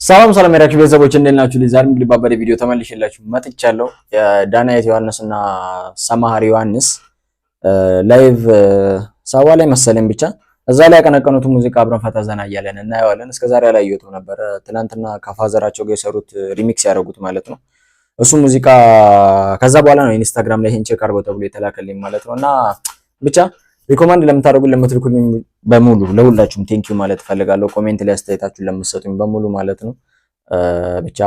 ሰላም ሰላም ያራችሁ ቤተሰቦች እንዴት ናችሁ? ዛሬም እንግዲህ ባበደ ቪዲዮ ተመልሼላችሁ መጥቻለሁ። የዳናይት ዮሐንስና ሰማሃር ዮሐንስ ላይቭ ሰዋ ላይ መሰለኝ ብቻ እዛ ላይ ያቀነቀኑት ሙዚቃ አብረን ፈታ ዘና እያለን እናየዋለን። እስከዛሬ ያላየሁት ነበር። ትናንትና ከፋዘራቸው ጋር የሰሩት ሪሚክስ ያደረጉት ማለት ነው። እሱ ሙዚቃ ከዛ በኋላ ነው ኢንስታግራም ላይ ይሄን ቼክ አድርገው ተብሎ የተላከልኝ ማለት ነውና ብቻ ሪኮማንድ ለምታደርጉን ለምትልኩልኝ በሙሉ ለሁላችሁም ቴንኪው ማለት ፈልጋለሁ። ኮሜንት ላይ አስተያየታችሁን ለምትሰጡኝ በሙሉ ማለት ነው። ብቻ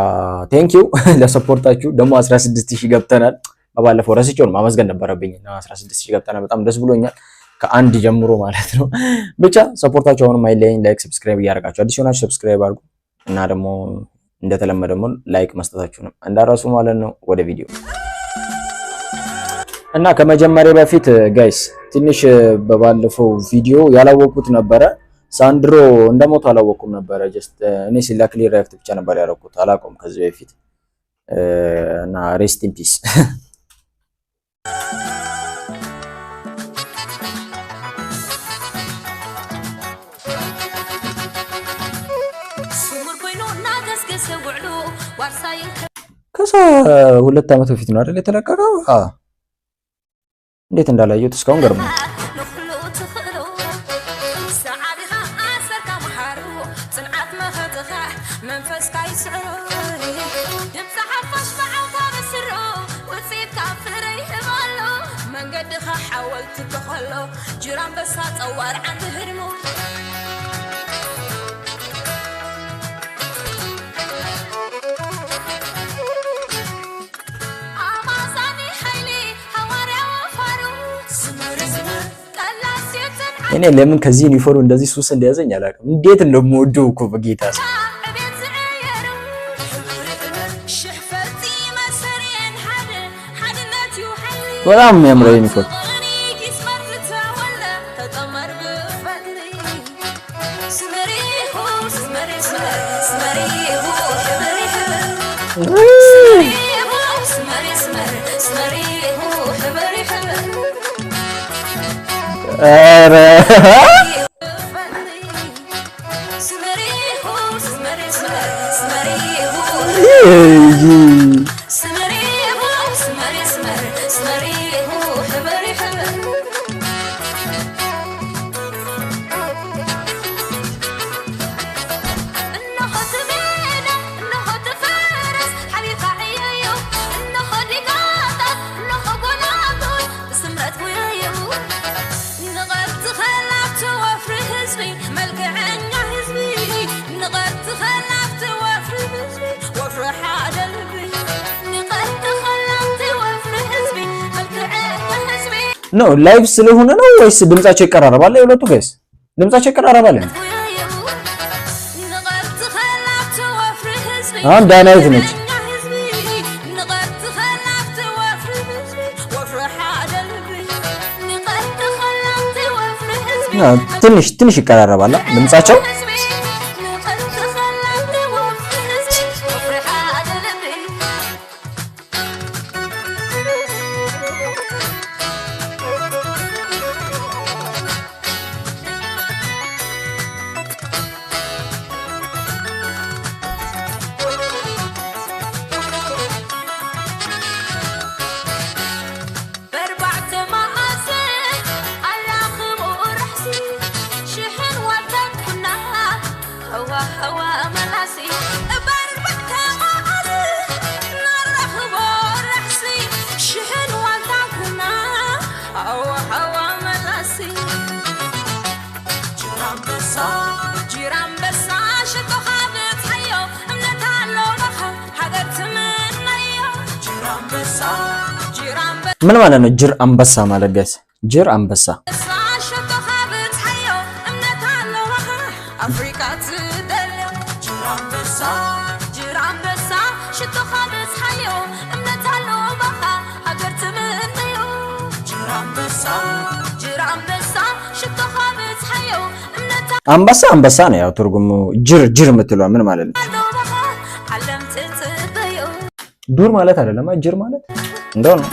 ቴንኪው ለሰፖርታችሁ። ደግሞ 16000 ገብተናል። ባለፈው ረስቼው ማመስገን ነበረብኝ እና 16000 ገብተናል። በጣም ደስ ብሎኛል ከአንድ ጀምሮ ማለት ነው። ብቻ ሰፖርታችሁ አሁንም አይለየኝ። ላይክ ሰብስክራይብ እያደረጋችሁ አዲስ ሆናችሁ ሰብስክራይብ አድርጉ እና ደግሞ እንደተለመደው ላይክ መስጠታችሁንም እንዳራሱ ማለት ነው። ወደ ቪዲዮ እና ከመጀመሪያ በፊት ጋይስ ትንሽ በባለፈው ቪዲዮ ያላወቁት ነበረ። ሳንድሮ እንደሞቱ አላወቁም ነበረ። ጀስት እኔ ሲላክሊ ሪአክት ብቻ ነበር ያደረኩት አላቆም ከዚህ በፊት እና ሬስት ኢን ፒስ። ከዛ 2 ዓመት በፊት ነው አይደል የተለቀቀው? እንዴት እንዳላየሁት እስካሁን ገርሞኝ። እኔ ለምን ከዚህ ዩኒፎርም እንደዚህ ሱስ እንደያዘኝ አላውቅም። እንዴት እንደምወደው እኮ በጌታ በጣም የሚያምረው ዩኒፎርም ነው ላይቭ ስለሆነ ነው ወይስ ድምጻቸው ይቀራረባል? የሁለቱ ጋይስ ድምጻቸው ይቀራረባል። አሁን ዳናይት ነች። ትንሽ ይቀራረባል ድምጻቸው። ምን ማለት ነው? ጅር አንበሳ ማለት ጋይስ ጅር አንበሳ አንበሳ ነው ያው ትርጉሙ። ጅር የምትለው ምን ማለት ነው? ዱር ማለት አይደለም። ጅር ማለት እንደው ነው።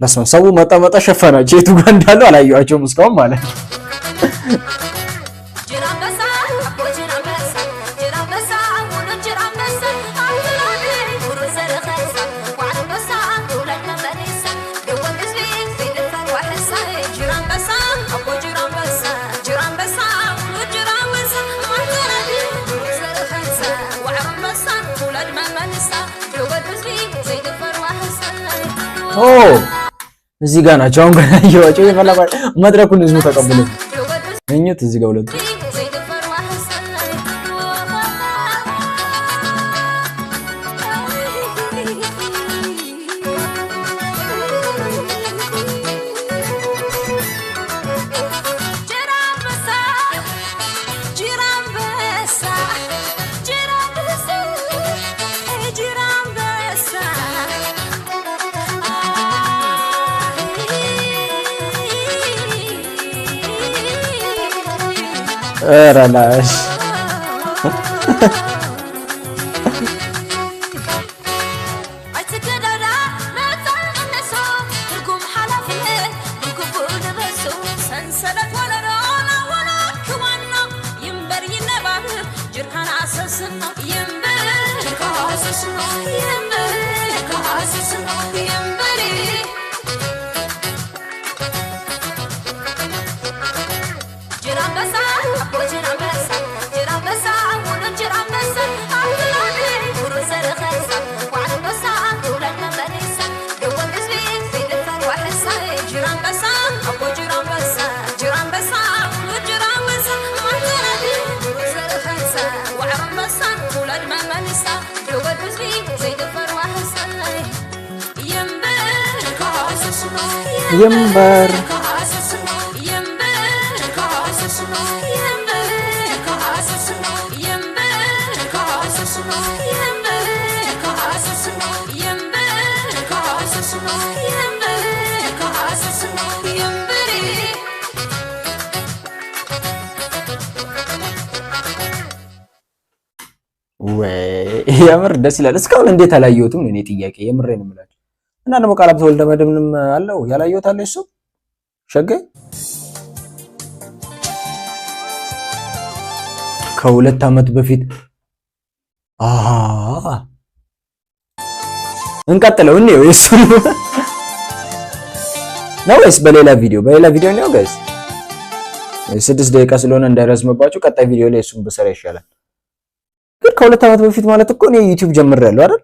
በስመ ሰው መጣ ሸፈናቸው። የቱ ጋር እንዳለው አላየኋቸውም እስካሁን ማለት ነው። እዚህ ጋር ናቸው። አሁን ገና እየዋጨው የፈለጋ መድረኩን ህዝቡ ተቀብሎ እኛት እዚህ ጋር ሁለቱ ረላሽ ينبر የምር ደስ ይላል። እስካሁን እንዴት አላየሁትም? እኔ ጥያቄ የምሬን ነው የምላችሁ። እና ደግሞ ቃላብ ተወልደ መድብንም አለው ያላየሁት አለ እሱ ሸገ ከሁለት ዓመት በፊት እንቀጥለው እንየው። እሱ ነው ወይስ በሌላ ቪዲዮ ነው ጋይስ? 6 ደቂቃ ስለሆነ እንዳይረዝምባችሁ ቀጣይ ቪዲዮ ላይ እሱን ብሰራ ይሻላል። ግን ከሁለት ዓመት በፊት ማለት እኮ ነው ዩቲዩብ ጀምሬያለሁ አይደል?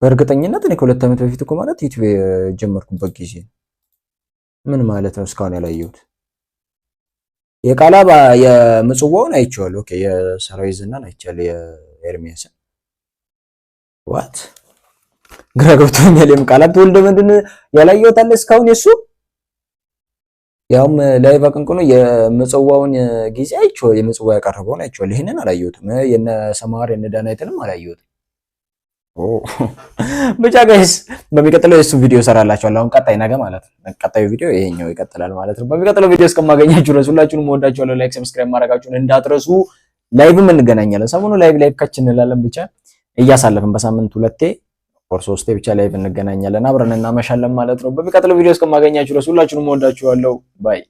በእርግጠኝነት እኔ ከሁለት ዓመት በፊት እኮ ማለት ዩቲዩብ የጀመርኩበት ጊዜ ምን ማለት ነው? እስካሁን ያላየሁት የቃላባ የምጽዋውን አይቼዋለሁ። ኦኬ የሰራዊዝናን አይቻለሁ። የኤርሚያስን ዋት ግራ ገብቶኛል። የቃላብ ተወልደ ምንድን ያላየሁት አለ እስካሁን የሱ ያውም ላይቭ አቀንቅኖ የምጽዋውን ጊዜ አይቼው የምጽዋ ያቀረበውን አይቼዋለሁ። ይሄንን አላየሁትም። የነ ሰማር የነ ዳናይትንም አላየሁትም። ብቻ ጋይስ በሚቀጥለው የሱ ቪዲዮ ሰራላችኋለሁ። አሁን ቀጣይ ነገ ማለት ነው። ቀጣዩ ቪዲዮ ይሄኛው ይቀጥላል ማለት ነው። በሚቀጥለው ቪዲዮ እስከማገኛችሁ ድረስ ሁላችሁንም ወዳችኋለሁ። ላይክ ሰብስክራይብ ማድረጋችሁን እንዳትረሱ። ላይቭም እንገናኛለን። ሰሞኑ ላይቭ ከች እንላለን። ብቻ እያሳለፍን በሳምንት 2 ኦር 3 ብቻ ላይቭ እንገናኛለን። አብረን እናመሻለን ማለት ነው። በሚቀጥለው ቪዲዮ እስከማገኛችሁ ድረስ ሁላችሁንም ወዳችኋለሁ። ባይ